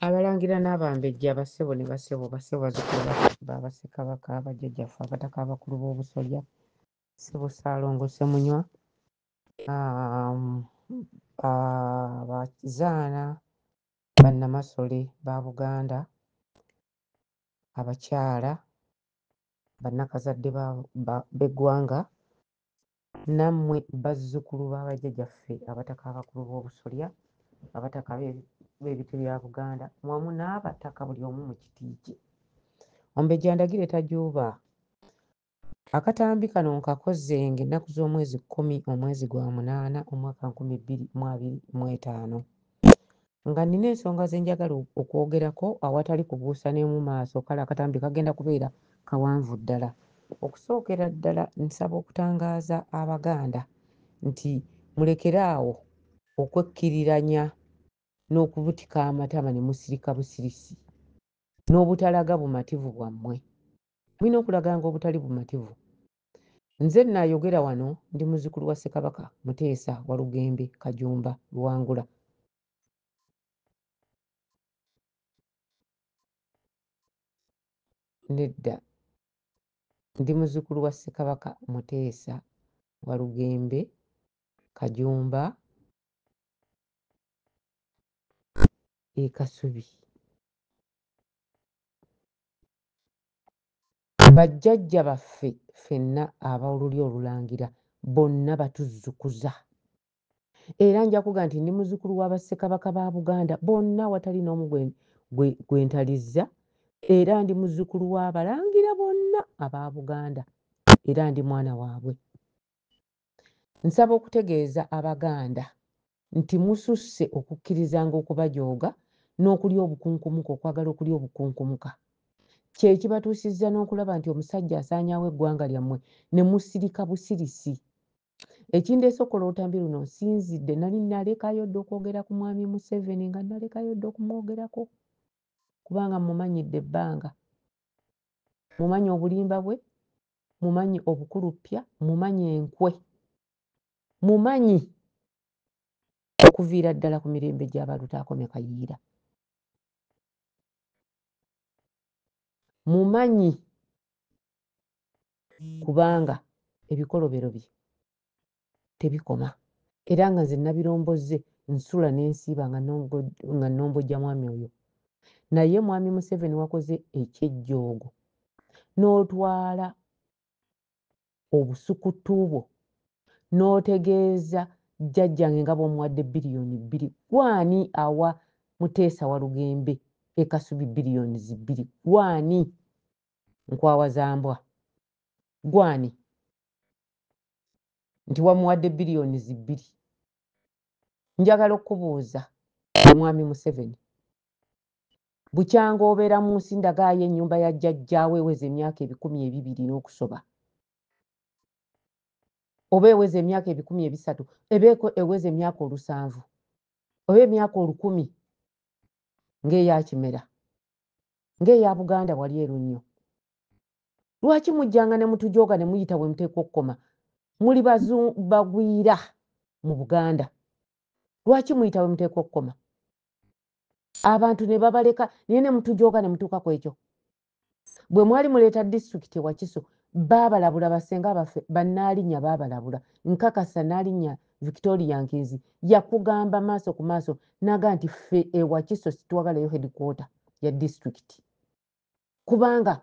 Abalangira n'abambejja abassebo ne bassebo bazzukulu ba Bassekabaka bajjajjaffe abataka abakulu b'obusolya Ssebo Ssaalongo Ssemunywa Bakizaana Bannamasole ba Buganda abakyala bannakazadde b'eggwanga nammwe bazzukulu ba bajjajjaffe abataka abakulu b'obusolya abataka b'ebiti bya Buganda wamu n'abataka buli omu mu kiti kye. Ombejja ndagire tajuuba. Akatambi kano nkakoze ng'ennaku z'omwezi 10 omwezi gwa 8 omwaka 2025 nga nina ensonga ze njagala okwogerako awatali kubuusa ne mu maaso kale akatambi kagenda kubeera kawanvu ddala. Okusookera ddala nsaba okutangaaza Abaganda nti mulekeraawo okwekkiriranya n'okubutika amatama ne musirika busirisi n'obutalaga bumativu bwammwe. Mulina okulaga ng'obutali bumativu. Nze nnaayogera wano ndi muzzukulu wa Ssekabaka Muteesa Walugembe Kajumba Luwangula. Nedda ndi muzzukulu wa Ssekabaka Muteesa Walugembe Kajumba Kasubi. Bajjajja baffe ffenna ab'olulyo olulangira bonna batuzzukuza era nja kuga nti ndi muzzukulu wa Bassekabaka ba Buganda bonna awatali n'omu gwe ntalizza era ndi muzzukulu w'abalangira bonna aba Buganda era ndi mwana waabwe. Nsaba okutegeeza Abaganda nti mususse okukkirizanga okubajooga n'okulya obukunkumuka okwagala okulya obukunkumuka kye kibatuusizza n'okulaba nti omusajja asaanyaawo eggwanga lyammwe ne musirika busirisi. Ekindeese okola olutambi luno nsinzidde nali nalekayo dda okwogera ku mwami Museveni nga nalekayo dda okumwogerako kubanga mumanyidde ebbanga, mumanyi obulimba bwe, mumanyi obukuluppya, mumanyi enkwe, mumanyi okuviira ddala ku mirembe gy'abalutaakome Kayiira, mumanyi kubanga ebikolobero bye tebikoma era nga nze nabirombozze nsula n'ensiiba nga nnombojja mwami oyo. Naye mwami Museveni wakoze ekyejjoogo n'otwala obusukutu bwo n'otegeeza jjajjange nga bw'omuwadde biliyoni 2. Gwani awa Muteesa Walugembe Kasubi biliyoni 2? Gwani nkwawa zambwa? Gwani nti wamuwadde biliyoni 2? Njagala okubuuza mwami Museveni, bukyanga obeera mu nsi ndagaayo ennyumba ya jjajjaawe eweza emyaka 200 n'okusoba oba eweza emyaka 300 ebeeko eweza emyaka 7 oba emyaka 1000 ng'eyakimera ng'eya Buganda wali erunnyo. Lwaki mujjanga ne mutujooga ne muyita we muteekwa okukoma? Muli bagwira mu Buganda. Lwaki muyita we muteekwa okukoma? Abantu ne babaleka naye ne mutujooga ne mutuuka ku ekyo. Bwe mwali muleeta disitulikiti Wakiso baabalabula basenga baffe bannaalinya baabalabula. Nkakasa Nnaalinya Victoria Nkinzi yakugamba maaso ku maaso n'aga nti ffe Wakiso situwagalayo headquarter ya disitulikiti kubanga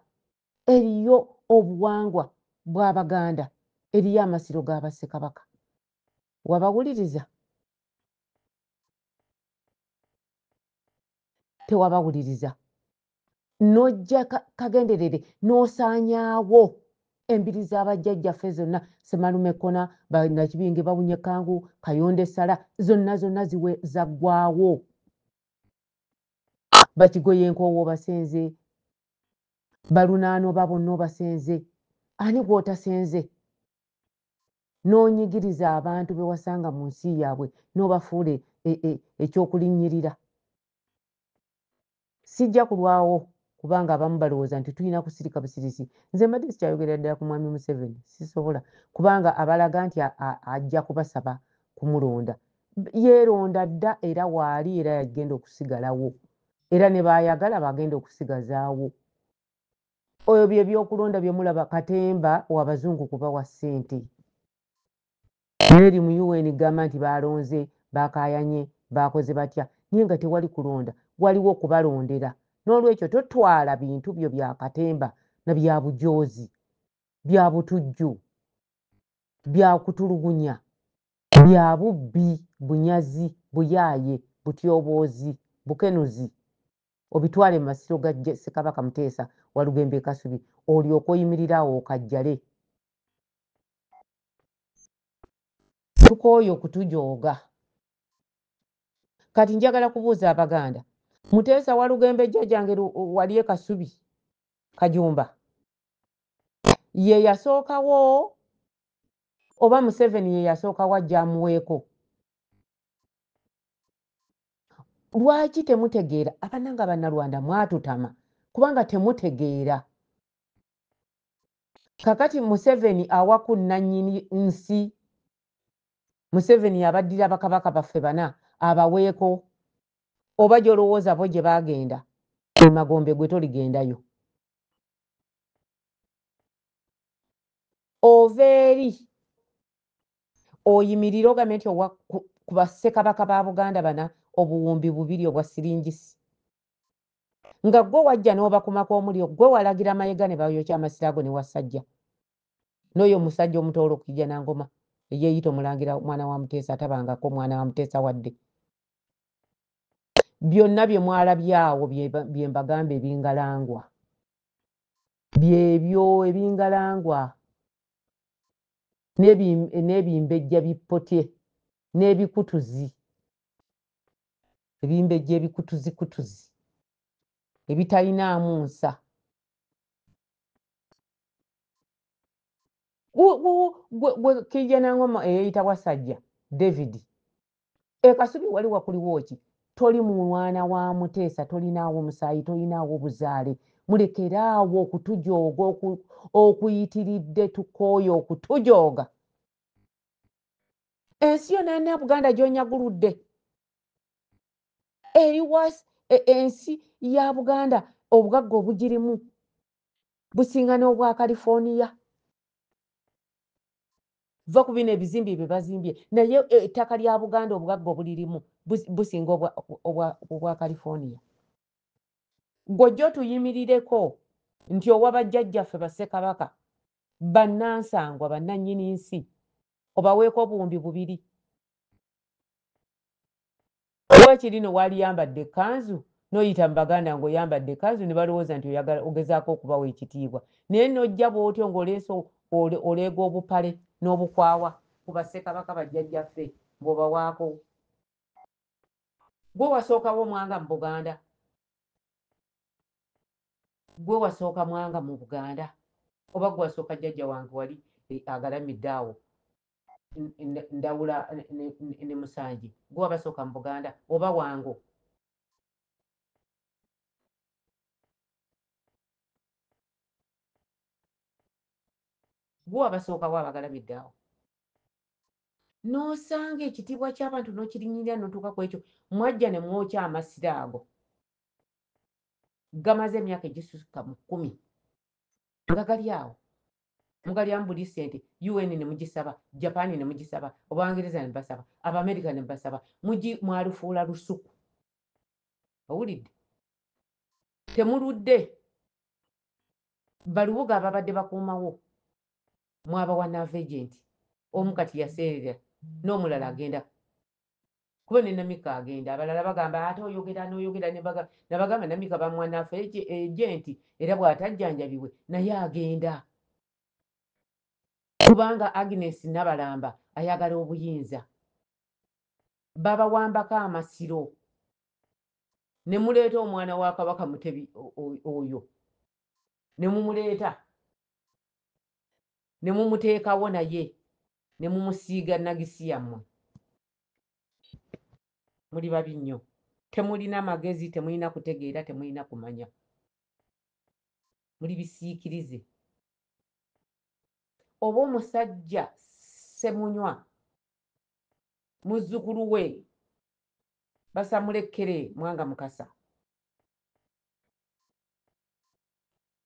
eriyo obuwangwa bw'Abaganda, eriyo amasiro ga Bassekabaka. Wabawuliriza? Tewabawuliriza. N'ojja kagenderere n'osaanyaawo embiri z'abajjajjaffe zonna Semalume Kona, Nakibinge Bawunye Kangu, Kayonde Sala, zonna ziwe zaggwaawo. Bakigoye Nkoowa basenze, Balunaano ba bonna obasenze. Ani gw'otasenze? N'onyigiriza abantu be wasanga mu nsi yaabwe n'obafuula ekyokulinnyirira. Sijja kulwawo kubanga abamu balowooza nti tulina kusirika busirisi. Nze mbadde sikyayogera ddala ku mwami Museveni, sisobola kubanga abalaga nti ajja kubasaba kumulonda. Yeeronda dda era waali era yagenda okusigalawo. era ne baayagala bagenda okusigazaawo. Oyo bye byokulonda bye mulaba Katemba w'Abazungu kubawa ssente. Neri mu UN gamba nti balonze, bakaayanye, bakoze batya, naye nga tewali kulonda, waliwo okubalondera. N'olwekyo totwala bintu byo bya Katemba na bya bujoozi, bya butujju, bya kutulugunya, bya bubbi, bunyazi, buyaaye, butyoboozi, bukenuzi, obitwale mu masiro ga Ssekabaka Muteesa Walugembe e Kasubi, olyoke oyimirirawo okajjale. Tukooye okutujooga. Kati njagala kubuuza Abaganda, Muteesa Walugembe jjajjange wali e Kasubi Kajumba ye yasookawo oba Museveni ye yasookawo ajja amuweeko? Lwaki temutegeera? Abananga Bannalwanda mwatutama kubanga temutegeera. Kakati Museveni awaku nnannyini nsi, Museveni abaddira bakabaka baffe bana abaweeko, oba gy'olowooza bo gye baagenda e Magombe gwe toligendayo. Ova eri oyimirire ogambe nti ku bassekabaka ba Buganda bana obuwumbi 2 obwa siringisi, nga gwe wajja n'obakumako omuliro, gwe walagira Mayiga ne bayokya amasiro ago ne wasajja n'oyo omusajja omutoolo Kijja Nangoma eyeeyita omulangira mwana wa Muteesa atabangako mwana wa Muteesa wadde. Byonna bye mwalabyawo bye mbagamba ebingalangwa, byebyo ebingalangwa n'ebimbejja bipotye n'ebikutuzi, ebimbejja ebikutuzikutuzi ebitalinaamu nsa. Gwe Kijja Nangoma eyeeyita Wasajja David e Kasubi wali wakuliwo ki? Toli mwana wa Muteesa, tolinaawo musaayi, tolinaawo buzaale. Mulekeraawo okutujooga okuyitiridde, tukooye okutujooga. Ensi yonna Buganda gy'onyaguludde ensi ya Buganda obugagga obugirimu businga n'obwa California. Va ku bino ebizimbe bye bazimbye, naye ettaka lya Buganda obugagga obulirimu businga obwa California. Gw'ojja otuyimirireko nti owa bajjajjaffe Bassekabaka bannansangwa bannannyini nsi obaweeko obuwumbi 2. Weekiri no waliyambadde ekkanzu n'oyita mu Baganda ng'oyambadde ekkanzu ne balowooza nti ogezaako okubawa ekitiibwa, naye n'ojja bw'otyo ng'oleese oleega obupale n'obukwawa ku Bassekabaka bajjajjaffe ng'obawaako. Gwe wasookawo mwanga mu Buganda? Gwe wasooka mwanga mu Buganda? Oba gwe wasooka jjajja wange wali agalamidde awo Ndawula ne Musanji? Gwe wabasooka mu Buganda oba Wango? Gwe wabasookawo abagalamidde awo? N'osanga ekitiibwa ky'abantu n'okirinyirira n'otuuka ku ekyo, mwajja ne mwokya amasiro ago gamaze emyaka egisukka mu 10 nga gali awo. Mugalyamu buli ssente, UN ne mugisaba, Japan ne mugisaba, Abangereza ne basaba, Abamerika ne basaba, mwalufuula lusuku. Owulidde? Temuludde. Balubuga ababadde bakuumawo mwabawa navagenti, omu kati yaseerera n'omulala agenda. Kuba ne Namika agenda, abalala bagamba ate oyogera n'oyogera, ne bagamba Namika bamuwa navagenti era bw'atajjanjabiwe naye agenda. Kubanga Agnes Nabalamba ayagala obuyinza. Babawambako amasiro ne muleeta omwana wa Kabaka Mutebi oyo, ne mumuleeta ne mumuteekawo naye ne mumusiiga nagisi yammwe. Muli babi nnyo, temulina magezi, temulina kutegeera, temulina kumanya, muli bisiikirize. Oba omusajja Ssemunywa muzzukulu we Basamulekkere Mwanga Mukasa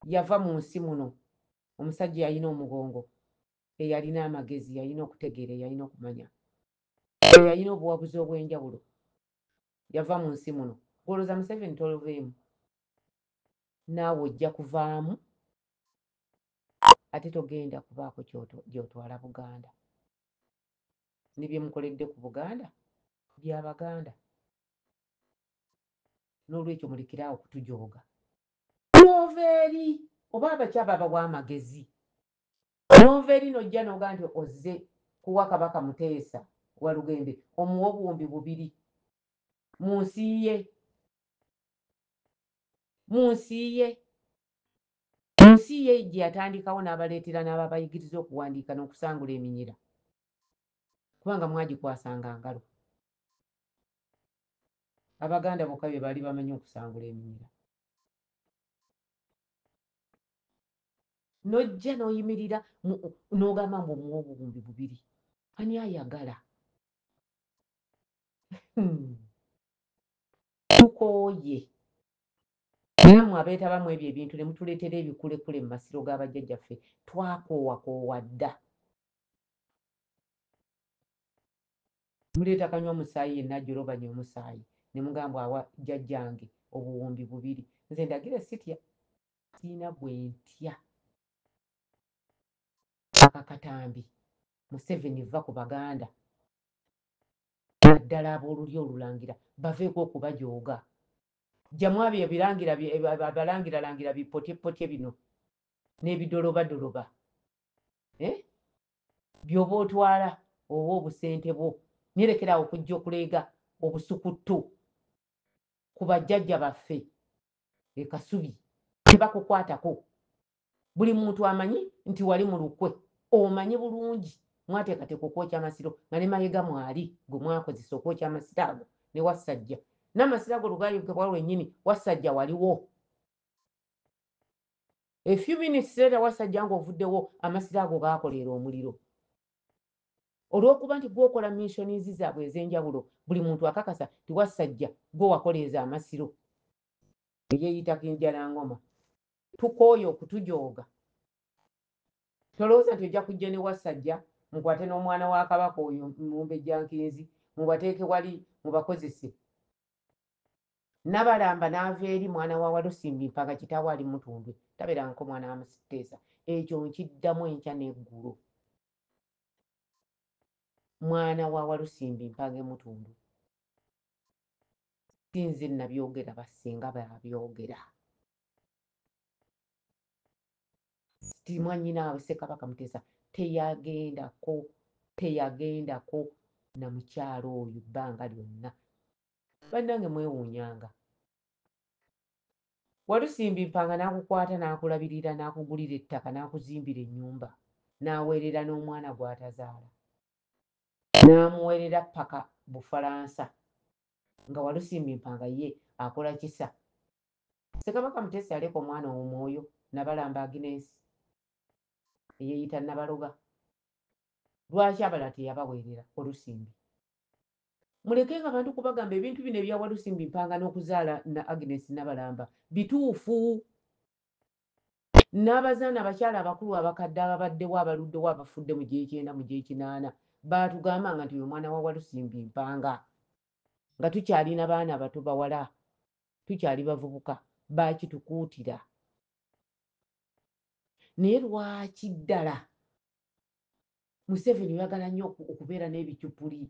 yava mu nsi muno omusajja yalina omugongo eyalina amagezi yalina okutegeera yalina okumanya yalina obuwabuzi obw'enjawulo yava mu nsi muno gwolooza Museveni toloveemu naawe ojja kuvaamu ate togenda kubaako gy'otwala Buganda ne bye mukoledde ku Buganda by'Abaganda n'olwekyo mulekiraawo okutujooga n'ova eri oba abakyaba bawa amagezi n'ova eri n'ojja n'oga nti ozze kuwa Kabaka Muteesa wa Lugembe omuwa obuwumbi 2 mu nsi ye gye yatandikawo n'abaleetera n'ababayigiriza okuwandiika n'okusangula eminyira kubanga mwagikwasanga ngalo Abaganda bokka be baali bamanyi okusangula eminyira n'ojja n'oyimirira n'ogamba mbu omuwa obuwumbi 2 ani ayagala tukooye nammwe abeetabamu ebyo ebintu ne mutuleetera ebikulekule mu masiro g'abajjajjaffe twakoowakoowa dda muleeta kanywa omusaayi yenna ajjolobanya omusaayi ne mugamba awa jjajjange obuwumbi 2 nze ndagire sitya siina bwe ntya akakatambi Museveni va ku Baganda naddala ab'olulyo olulangira baveeko okubajooga jjamu abyo abalangiralangira bipotyepotye bino n'ebidolobadoloba by'oba otwala oba obusente bwo nyerekeraawo okujja okuleega obusukuttu ku bajjajja baffe e Kasubi tebakukwatako buli muntu amanyi nti wali mu lukwe omanyi bulungi mwateekateeka okwokya amasiro nga ne Mayiga mwali gwe mwakozesa okwokya amasiro ago ne Wassajja n'amasiro ago lugayokebwa lwennyini Wassajja waliwo a few minutes later Wassajja ng'ovuddewo amasiro ago gaakoleera omuliro olw'okuba nti gwokola missionizi zaabwe ez'enjawulo buli muntu akakasa ti Wassajja gwe wakoleeza amasiro eyeeyita Kinjalangoma tukooye okutujooga tolowooza nti ojja kujja ne Wassajja mukwate n'omwana wa Kabaka oyo Mumbejjankinzi mubateeke wali mubakozese Nabalamba n'ava eri mwana wa Walusimbi Mpanga kitaawe ali Mutundwe tabeeranko mwana wa Muteesa ekyo nkiddamu enkya n'eggulo mwana wa Walusimbi Mpanga Mutundwe sinze nabyogera bassenga babyogera timwanyinaawe Ssekabaka Muteesa teyagendako na mukyalo oyo ebbanga lyonna bannange mwewuunyanga Walusimbi Mpanga n'akukwata n'akulabirira n'akugulira ettaka n'akuzimbira ennyumba n'aweerera n'omwana gw'atazaala n'amuweerera paka Bufalansa nga Walusimbi Mpanga ye akola kisa Ssekabaka Muteesa yaleka omwana omwoyo Nabalamba Agnes eyeeyita Nabaloga lwaki abalala teyabaweerera Olusimbi mulekenga abantu kubagamba ebintu bino ebya Walusimbi Mpanga n'okuzaala na Agnes Nabalamba bituufu n'abazaana abakyala abakulu abakadde ababaddewo abaluddewo abafudde mu G9 mu G8 baatugambanga nti oyo mwana wa Walusimbi Mpanga nga tukyalina baana bato bawala tukyali bavubuka baakitukuutira naye lwaki ddala Museveni oyagala nnyo okubeera n'ebicupuli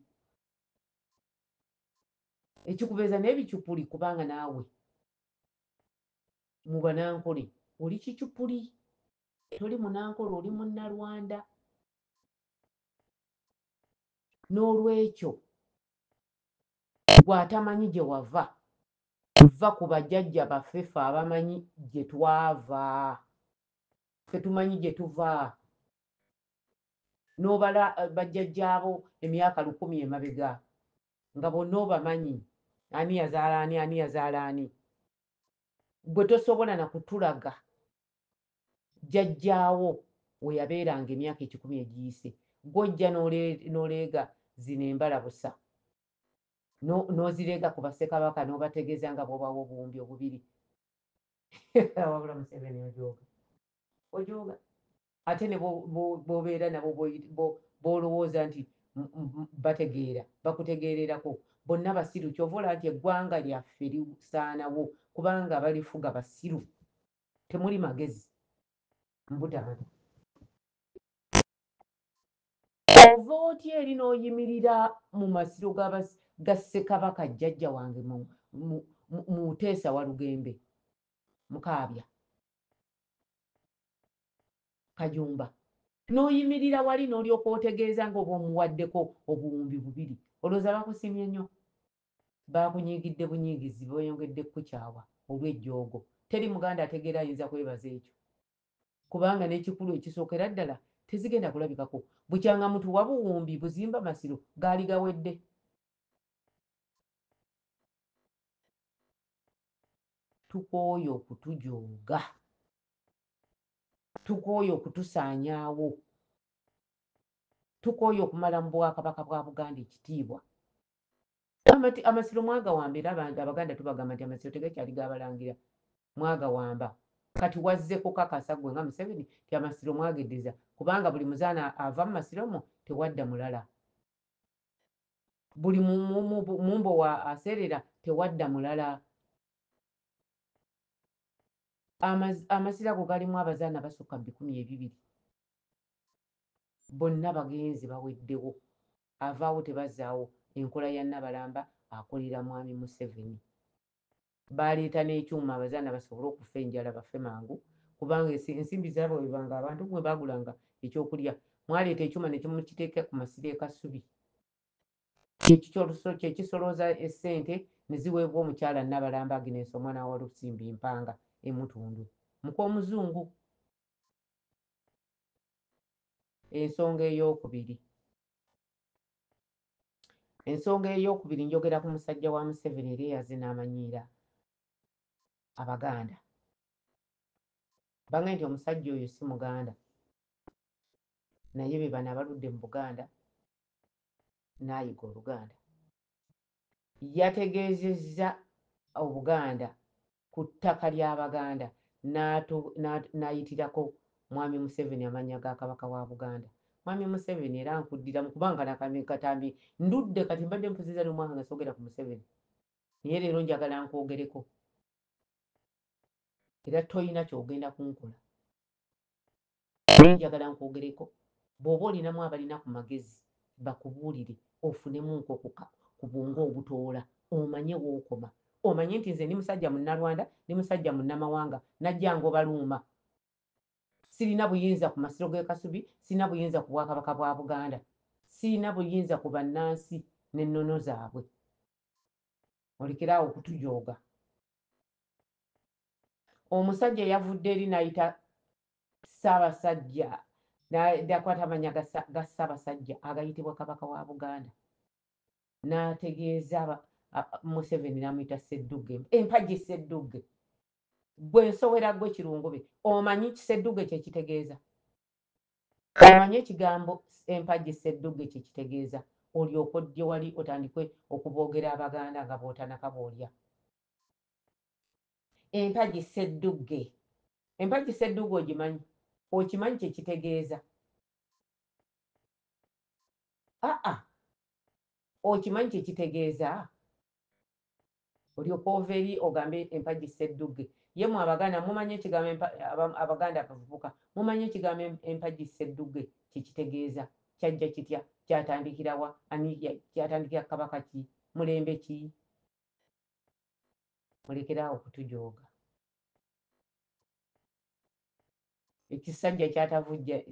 ekikubeeza n'ebicupuli kubanga naawe mu Banankole oli kicupuli toli Munankole oli Munnalwanda n'olwekyo gw'atamanyi gye wava va ku bajjajja baffe ffe abamanyi gye twava ffe tumanyi gye tuva n'obala bajjajjaabo emyaka 1000 emabega nga bonna obamanyi ani yazaala ani ani yazaala ani gwe tosobola na kutulaga jjajjaawo we yabeeranga emyaka 10 egiyise gw'ojja n'oleega zino embalabusa n'ozireega ku Bassekabaka n'obategeeza nga bw'obawa obuwumbi 2 wabula Museveni ojooga ate ne bw'obeera nabo bw'olowooza nti bategeera bakutegeererako bonna basiru kyova olaba nti eggwanga lyaffe lisaanawo kubanga balifuga basiru temuli magezi mbutaano ova otya eri n'oyimirira mu masiro ga Ssekabaka jjajja wange mu Teesa Walugembe Mukaabya Kajumba n'oyimirira wali n'olyoka otegeeza ng'oba omuwaddeko obuwumbi 2 olowooza bakusimye nnyo bakunyiigidde bunyiigizi bweyongedde kukukyawa olw'ejjoogo teri muganda ategeera ayinza kwebaza ekyo kubanga n'ekikulu ekisookera ddala tezigenda kulabikako bukyanga mutuwa buwumbi buzimba masiro gaali gawedde tukooye okutujooga tukooye okutusaanyaawo tukooye okumala mu bwakabaka bwa Buganda ekitiibwa amasiro mwagawamba era abaganda tubagamba nti amasiro tegakyali gabalangira mwagawamba kati wazze kukakasa gwe nga Museveni ti amasiro mwageddeza kubanga buli muzaana ava mu masiro mo tewadda mulala buli mumbo wa aserera tewadda mulala amasiro ago galimu abazaana basukka 200 bonna bagenzi baweddewo avaawo tebazaawo enkola ya Nabalamba akolera mwami Museveni baleeta n'ekyuma abazaana basobole okufa enjala bafe mangu kubanga ensimbi zaabawebanga abantu mwe baagulanga ekyokulya mwaleeta ekyuma ne kimukiteeka ku masiro e Kasubi kyekisolooza essente ne ziweebwa omukyala Nabalamba Agnes omwana wa Lusimbi Mpanga emutundu mukoomuzungu. Ensonga eyokubiri njogera ku musajja wa Museveni era eyaze n'amanyiira Abaganda bange nti omusajja oyo si Muganda naye be bano abaludde mu Buganda n'ayiga Oluganda yategeezezza Obuganda ku ttaka ly'Abaganda n'ayitirako mwami Museveni amanya ga kabaka wa Buganda mwami Museveni era nkuddira mu kubanga nakatambi ndudde kati mbadde mpuzizza n'omwaka nga soogera ku Museveni naye leero njagala nkwogereko era toyina kyogenda kunkola njagala nkwogereko bw'oba olinamu abalina ku magezi bakubuulire ofunemu nkokuka ku bwongo obutoola omanye wookoma omanye nti nze ndi musajja munnalwanda ndi musajja munnamawanga najja ngobaluuma sirina buyinza ku masiro g'e Kasubi sirina buyinza ku bwakabaka bwa Buganda sirina buyinza ku bannansi n'ennono zaabwe olekeraawo okutujooga omusajja yavudde eri n'ayita Ssaabasajja nakwata amanya ga Ssaabasajja agayitibwa kabaka wa Buganda n'ategeeza Museveni n'amuyita Sseddugge empagi Sseddugge gwe nsowera gwe Kirungube omanyi Sseddugge kye kitegeeza omanyi ekigambo empagi Sseddugge kye kitegeeza olyoka ojje wali otandikwe okuboogera Abaganda nga bootanakaboolya empagi Sseddugge okimanyi kye kitegeeza okimanyi kye kitegeeza olyoka ova eri ogambe empagi Sseddugge ye mu Abaganda mumanyi ekigambo Abaganda abavubuka mumanyi ekigambo empagi Sseddugge kye kitegeeza kyajja kitya kyatandikirawa ani kyatandikira kabaka ki mulembe ki mulekerawo okutujooga ekisajja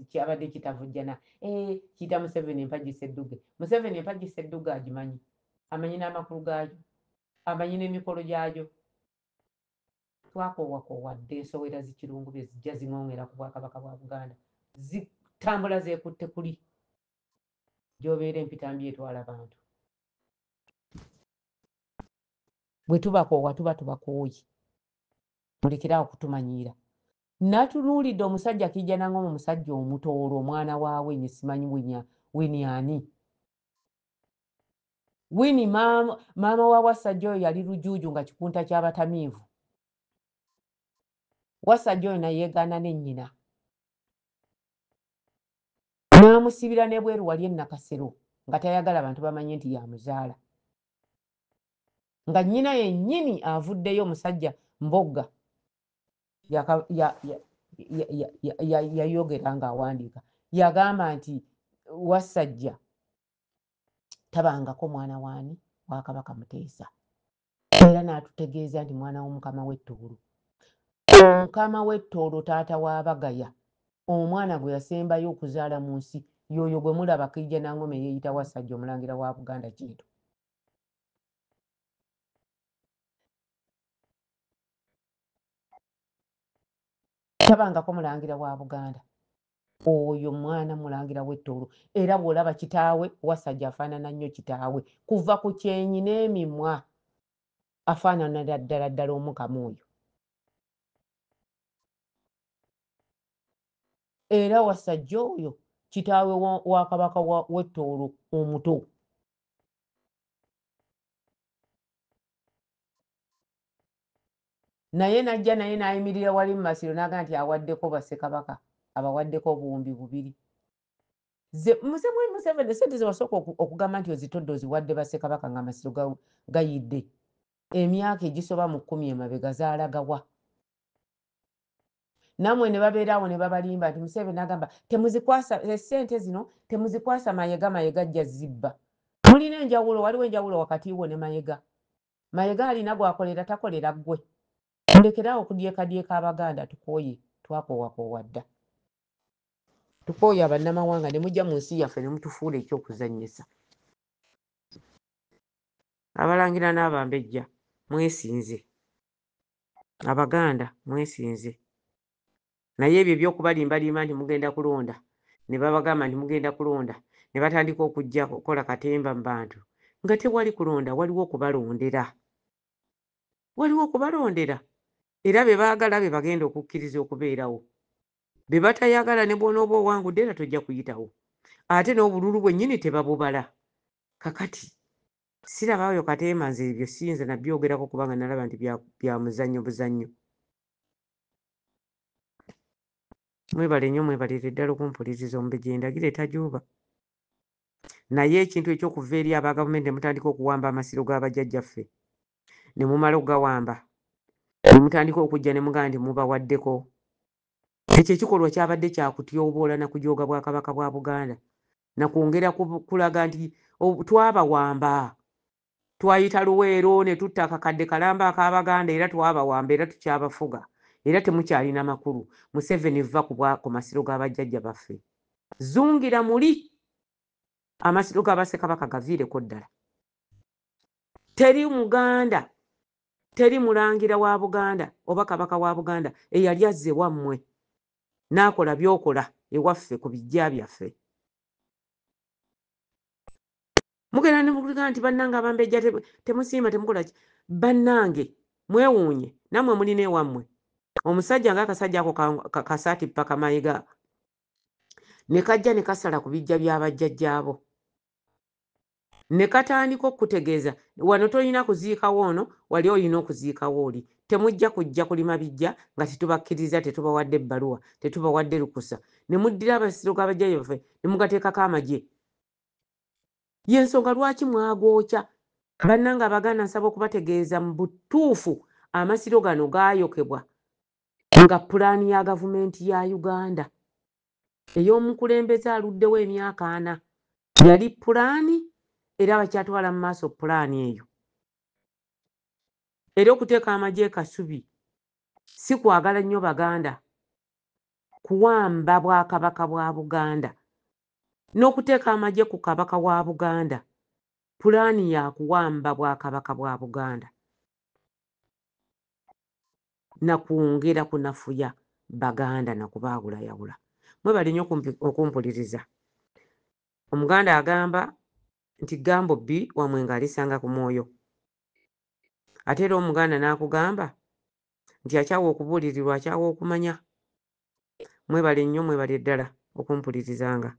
kyabadde kitavujjana kiyita Museveni empagi Sseddugge Museveni empagi Sseddugge agimanyi amanyi n'amakulu gaayo amanyi n'emikolo gyayo twakoowakoowadde ensowera z'Ekirungube zijja ziŋoŋŋera ku bwakabaka bwa Buganda zitambula zeekutte kuli gy'obeera empitambi etwala abantu bwe tubakoowa tuba tubakooye mulekerawo kutumanyiira natunuulidde omusajja kijja nango mu musajja omutoolo omwana waawe nye simanyi Wini ani Wini maama wa Wassajja oyo yali lujuuju nga kikunta ky'abatamiivu Wasajja oyo nayeegaana ne nnyina n'amusibira n'ebweru wali Nakasero nga tayagala abantu bamanye nti yamuzaala nga nnyina yennyini avuddeyo omusajja Mbogga yayogera ng'awandiika yagamba nti Wasajja tabangako mwana waani wa Kabaka Muteesa era n'atutegeeza nti mwana w'omukama w'Ettoolo. Omukama w'Ettoolo taata wa Bagaya omwana gwe yasembayo okuzaala mu nsi y'oyo gwe mulaba Kiija Nangome yeeyita Wasajja omulangira wa Buganda Kintu. Tabangako mulangira wa Buganda oyo mwana mulangira w'Ettoolo era bw'olaba kitaawe Wasajja afaanana nnyo kitaawe kuva ku kyenyi n'emimwa afaanana ddala ddala omukama oyo. Era Wasajja oyo kitaawe wa Kabaka w'Ettoolo omuto. Naye najja naye n'ayimirira wali mu Masiro n'agamba nti awaddeko bassekabaka abawaddeko obuwumbi 2. Museveni sente ze wasooka okugamba nti ozitodde oziwadde bassekabaka nga Masiro gayidde emyaka egisoba mu 10 emabega zaalagawa. Namwe ne babeera awo ne babalimba nti Museveni agamba temuzikwasa essente zino temuzikwasa Mayega ajja zibba. Mulina enjawulo, waliwo enjawulo wakati wo ne Mayega. Mayega alina gwakolera takolera ggwe. Ndekerawo okudyekadyeka Abaganda tukooye twakoowakoowa dda. Tukooye abannamawanga ne mujja mu nsi yaffe ne mutufuula ekyokuzannyisa. Abalangira n'Abambejja mwesinze. Abaganda mwesinze. Naye ebyo ebyokubalimbalimba nti mugenda kulonda ne babagamba nti mugenda kulonda ne batandika okujja okukola katemba mu bantu nga tewali kulonda waliwo okubalondera. Waliwo okubalondera era be baagala be bagenda okukkiriza okubeerawo. Be batayagala ne bw'onooba owangudde era tojja kuyitawo. Ate n'obululu bwennyini tebabubala. Kakati sirabaayo katemba nze ebyo siyinza nabyogerako kubanga nalaba nti bya muzannyo buzannyo. Mwebale nnyo mwebalire ddala okumpuliriza Omumbejja endagire tajuuba. Naye ekintu ekyokuva eri aba gavumenti ne mutandika okuwamba amasiro g'abajjajjaffe ne mumala okugawamba ne mutandika okujja ne mugamba nti mubawaddeko. Ekyo ekikolwa kyabadde kyakutyoboola na kujooga Bwakabaka bwa Buganda na kwongera kulaga nti twabawamba. Twayita Luweero ne tutta akakadde kalamba ak'Abaganda era twabawamba era tukyabafuga. Era temukyalina makulu. Museveni vva ku masiro g'abajjajja baffe. Zungira muli amasiro g'abassekabaka gaviireko ddala. Teri Muganda, teri mulangira wa Buganda oba Kabaka wa Buganda eyali azze wammwe n'akola by'okola ewaffe ku bijja byaffe. Mugenda ne mukuliga nti bannange Abambejja temusiima temukola ki. Bannange mwewuunye nammwe mulina ewammwe. Omusajja ng'akasajja ako kasaati ppaka Mayiga ne kajja ne kasala ku bijja by'abajjajjaabo ne katandika okutegeeza wano tolina kuziikawo ono wali olina okuziikawo oli. Temujja kujja kulima bijja nga tetubakkiriza tetubawadde ebbaluwa tetubawadde lukusa. Ne muddira amasiro g'abajjajja baffe ne mugateekako amagye. Y'ensonga lwaki mwagookya. Bannange Abaganda nsaba okubategeeza mu butuufu amasiro gano gaayokebwa nga pulaani ya gavumenti ya Uganda ey'omukulembeze aluddewo emyaka 4 yali pulaani era bakyatwala mu maaso pulaani eyo. Era okuteeka amagye Kasubi si kwagala nnyo Baganda kuwamba Bwakabaka bwa Buganda. N'okuteeka amagye ku Kabaka wa Buganda pulaani ya kuwamba Bwakabaka bwa Buganda na kwongera kunafuya Baganda na kubaagulayawula. Mwebale nnyo okumpuliriza. Omuganda agamba nti ggambo bbi wamwe ng'alisanga ku mwoyo. Ate era Omuganda n'akugamba nti akyawa okubuulirirwa akyawa okumanya. Mwebale nnyo mwebale ddala okumpulirizanga.